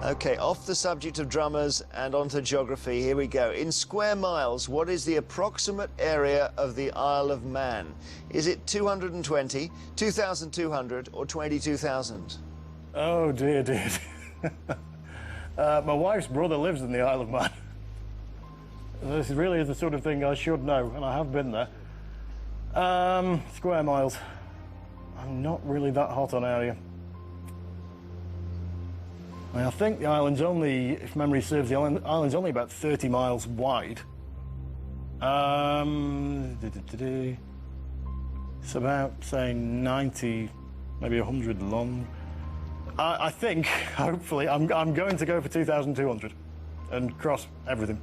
Okay, off the subject of drummers and onto geography, here we go. In square miles, what is the approximate area of the Isle of Man? Is it 220, 2,200 or 22,000? Oh, dear, dear. My wife's brother lives in the Isle of Man. This really is the sort of thing I should know, and I have been there. Square miles. I'm not really that hot on area. I think the island's only, if memory serves, the island's only about 30 miles wide. It's about, say, 90, maybe 100 long. I think, hopefully, I'm going to go for 2,200 and cross everything.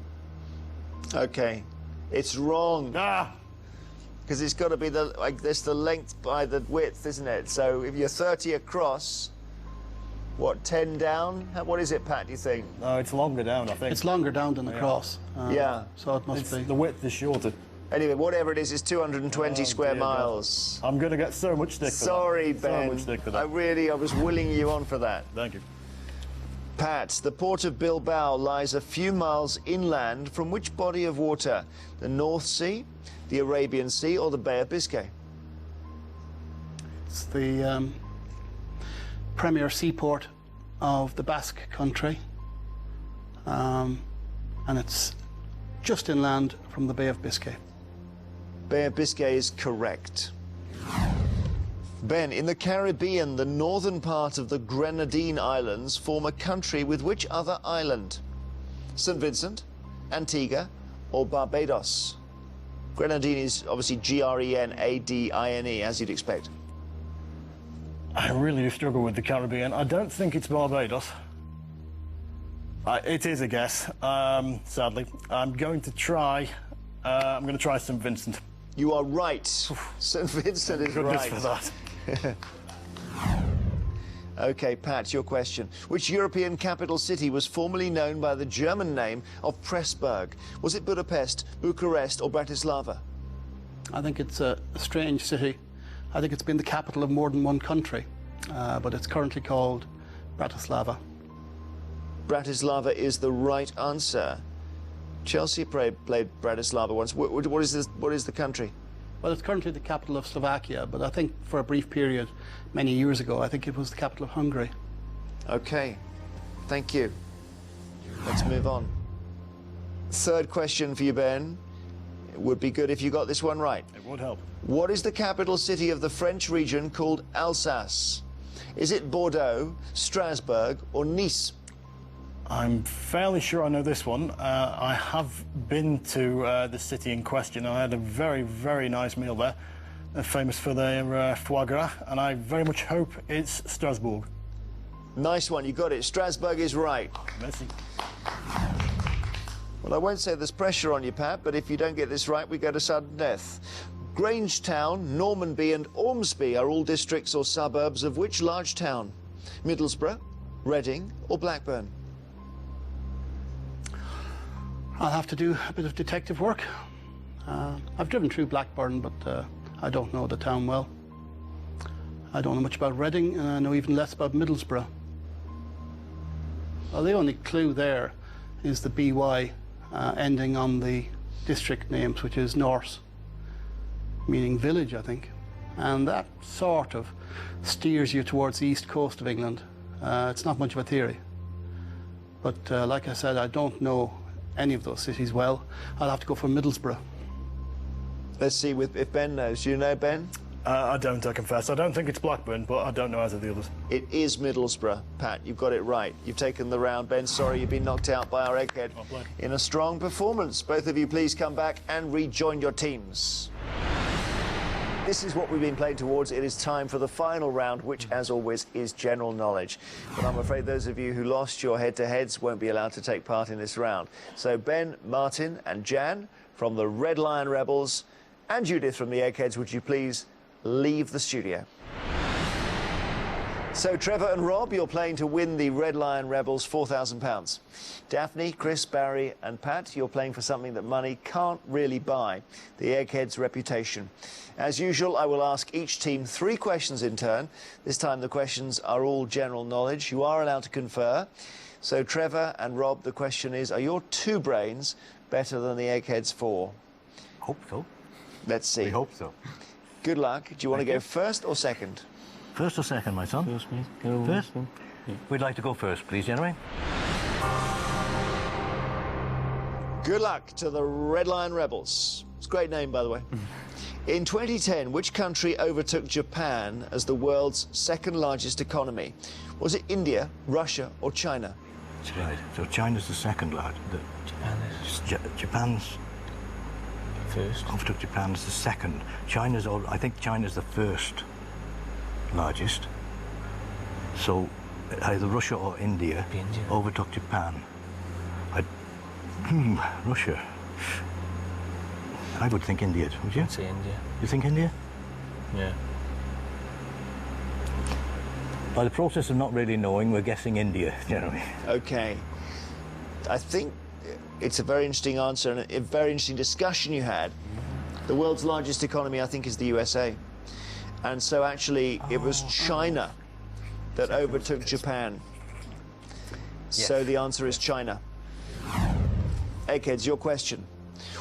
Okay, it's wrong. Ah! Because it's got to be the, like, this the length by the width, isn't it? So if you're 30 across, what, 10 down? What is it, Pat, do you think? No, it's longer down, I think. It's longer down than across. Yeah. So it must be. The width is shorter. Anyway, whatever it is, it's 220 square miles. God. I'm going to get so much stick for that. Sorry, Ben. So much stick for that. I was willing you on for that. Thank you. Pat, the port of Bilbao lies a few miles inland from which body of water? The North Sea, the Arabian Sea, or the Bay of Biscay? It's the premier seaport of the Basque country, and it's just inland from the Bay of Biscay. Bay of Biscay is correct. Ben, in the Caribbean, the northern part of the Grenadine Islands form a country with which other island? St. Vincent, Antigua, or Barbados? Grenadine is obviously Grenadine, as you'd expect. I really do struggle with the Caribbean. I don't think it's Barbados. It is a guess, sadly. I'm going to try St. Vincent. You are right. St. Vincent is right. For that. Okay, Pat, your question. Which European capital city was formerly known by the German name of Pressburg? Was it Budapest, Bucharest, or Bratislava? I think it's a strange city. I think it's been the capital of more than one country, but it's currently called Bratislava. Bratislava is the right answer. Chelsea played Bratislava once. What is the country? Well, it's currently the capital of Slovakia, but I think for a brief period, many years ago, I think it was the capital of Hungary. Okay, thank you. Let's move on. Third question for you, Ben. It would be good if you got this one right. It would help. What is the capital city of the French region called Alsace? Is it Bordeaux, Strasbourg, or Nice? I'm fairly sure I know this one. I have been to the city in question. I had a very, very nice meal there. They're famous for their foie gras, and I very much hope it's Strasbourg. Nice one, you got it. Strasbourg is right. Merci. Well, I won't say there's pressure on you, Pat, but if you don't get this right, we go to sudden death. Grangetown, Normanby, and Ormsby are all districts or suburbs of which large town? Middlesbrough, Reading, or Blackburn? I'll have to do a bit of detective work. I've driven through Blackburn, but I don't know the town well. I don't know much about Reading, and I know even less about Middlesbrough. Well, the only clue there is the BY ending on the district names, which is Norse, meaning village, I think. And that sort of steers you towards the east coast of England. It's not much of a theory. But like I said, I don't know any of those cities well. I'll have to go for Middlesbrough. Let's see if Ben knows. Do you know, Ben? I don't, I confess. I don't think it's Blackburn, but I don't know either of the others. It is Middlesbrough, Pat. You've got it right. You've taken the round. Ben, sorry you've been knocked out by our egghead in a strong performance. Both of you, please come back and rejoin your teams. This is what we've been playing towards. It is time for the final round, which, as always, is general knowledge. But I'm afraid those of you who lost your head-to-heads won't be allowed to take part in this round. So Ben, Martin and Jan from the Red Lion Rebels and Judith from the Eggheads, would you please leave the studio? So Trevor and Rob, you're playing to win the Red Lion Rebels £4,000. Daphne, Chris, Barry and Pat, you're playing for something that money can't really buy, the Egghead's reputation. As usual, I will ask each team 3 questions in turn. This time the questions are all general knowledge. You are allowed to confer. So Trevor and Rob, the question is, are your 2 brains better than the Egghead's 4? Hope so. Let's see. We hope so. Good luck. Do you want to go first or second? First or second, my son? First, mate. Go First? Yeah. We'd like to go first, please, Jeremy. Good luck to the Red Lion Rebels. It's a great name, by the way. In 2010, which country overtook Japan as the world's 2nd largest economy? Was it India, Russia or China? That's right. So China's the 2nd largest. Japan is Japan's first. overtook Japan as the 2nd. I think China's the 1st largest. So either Russia or India overtook Japan. Russia. I would think India, would you? I'd say India. You think India? Yeah. By the process of not really knowing, we're guessing India, Jeremy. Okay. I think it's a very interesting answer and a very interesting discussion you had. The world's largest economy, I think, is the USA. And so actually it was China that overtook Japan. So the answer is China. Eggheads, your question.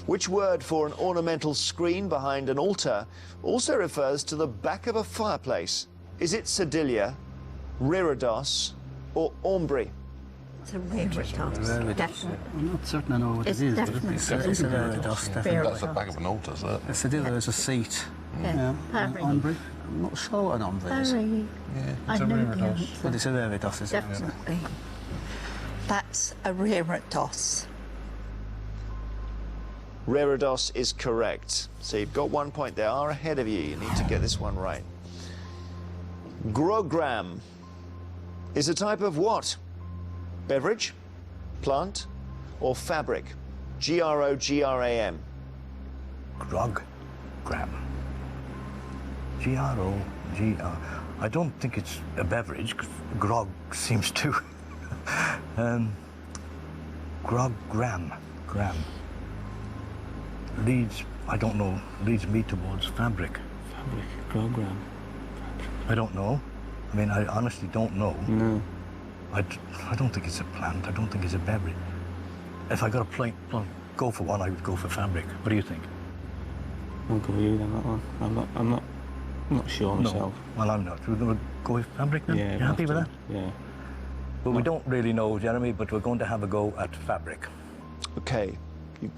Which word for an ornamental screen behind an altar also refers to the back of a fireplace? Is it sedilia, reredos, or ombre? It's a reredos, definitely. I'm not certain I know what It's it is, but definitely it's a reredos, definitely. That's the back of an altar, is it? It's a deal as a seat. Yeah. An ombre. I'm not sure what an ombre is. Very. I know the answer. But it's a reredos, isn't it? Definitely. That's a reredos. Reredos is correct. So you've got 1 point. They are ahead of you. You need to get this one right. Grogram is a type of what? Beverage, plant, or fabric? G-R-O-G-R-A-M. Grogram. G-R-O-G-R. I don't think it's a beverage, 'cause grog seems to... Grogram. I don't know, leads me towards fabric. Fabric program. I don't know. I mean, I honestly don't know. No. I don't think it's a plant. I don't think it's a beverage. If I got a go for one, I would go for fabric. What do you think? I'll go with you then, that one. I'm not sure myself. No. Well, I'm not. We're going to go with fabric then? Yeah. You happy with that? Yeah. But we don't really know, Jeremy, but we're going to have a go at fabric. Okay.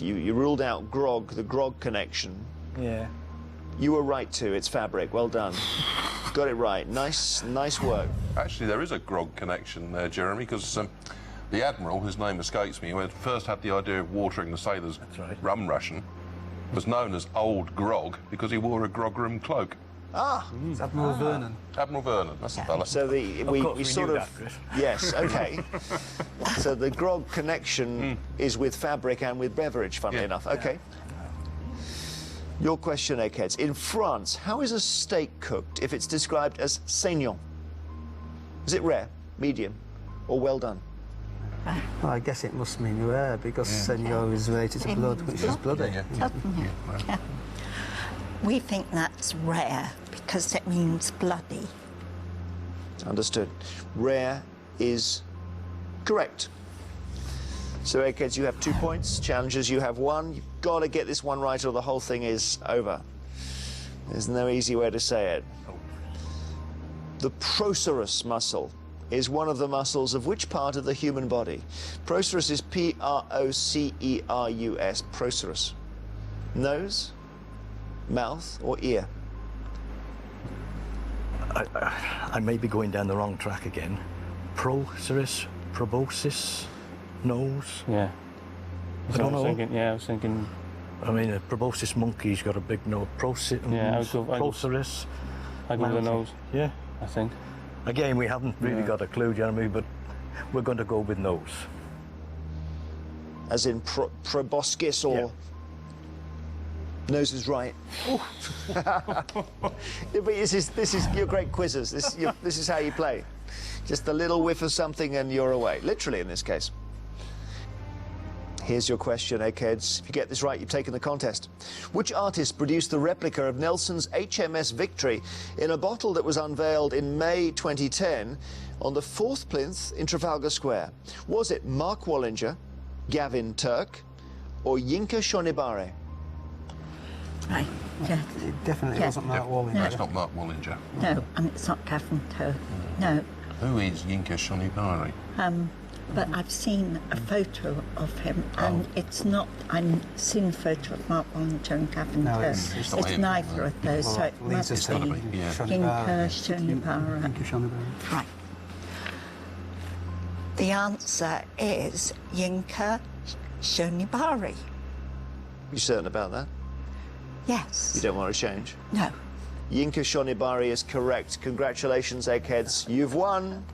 You ruled out grog, the grog connection. Yeah. You were right too. It's fabric. Well done. Got it right. Nice work. Actually, there is a grog connection there, Jeremy, because the Admiral, whose name escapes me, who first had the idea of watering the sailors' rum ration, was known as Old Grog because he wore a grogram cloak. Ah. It's Admiral Vernon. Admiral Vernon, that's the fella. So we sort knew of that, Chris. yes, okay. So the grog connection is with fabric and with beverage, funnily enough. Okay. Your question, Eggheads. In France, how is a steak cooked if it's described as saignant? Is it rare, medium, or well done? Well, I guess it must mean rare because seigneur is related to blood, which is bloody. Yeah. We think that's rare because it means bloody. Understood. Rare is correct. So, Eggheads, you have 2 points. Challengers, you have 1. You've got to get this one right or the whole thing is over. There's no easy way to say it. The procerus muscle is one of the muscles of which part of the human body? Procerus is P-R-O-C-E-R-U-S. Procerus. Nose, mouth, or ear? I may be going down the wrong track again. Procerus, proboscis, nose. Yeah. I don't know. I was thinking. I mean, a proboscis monkey's got a big nose. Procerus. I go with the nose. Yeah. I think. Again, we haven't really got a clue, Jeremy, but we're going to go with nose. As in proboscis or... Yeah. Nose is right. Yeah, but this is your great quizzes. This is how you play. Just a little whiff of something and you're away. Literally in this case. Here's your question, eggheads. If you get this right, you've taken the contest. Which artist produced the replica of Nelson's HMS Victory in a bottle that was unveiled in May 2010 on the 4th plinth in Trafalgar Square? Was it Mark Wallinger, Gavin Turk, or Yinka Shonibare? Right, yeah. It definitely wasn't Mark Wallinger. No. It's not Mark Wallinger. No, and it's not Gavin Turk. No. Who is Yinka Shonibare? But I've seen a photo of him, and it's not. I've seen a photo of Mark Wallinger and Gavin No, Turk. it's not him. neither of those, Well, so it Lisa must said be it. Yeah. Yinka Shonibare. Yinka Shonibare. Right. The answer is Yinka Shonibare. You certain about that? Yes. You don't want to change? No. Yinka Shonibare is correct. Congratulations, eggheads. You've won.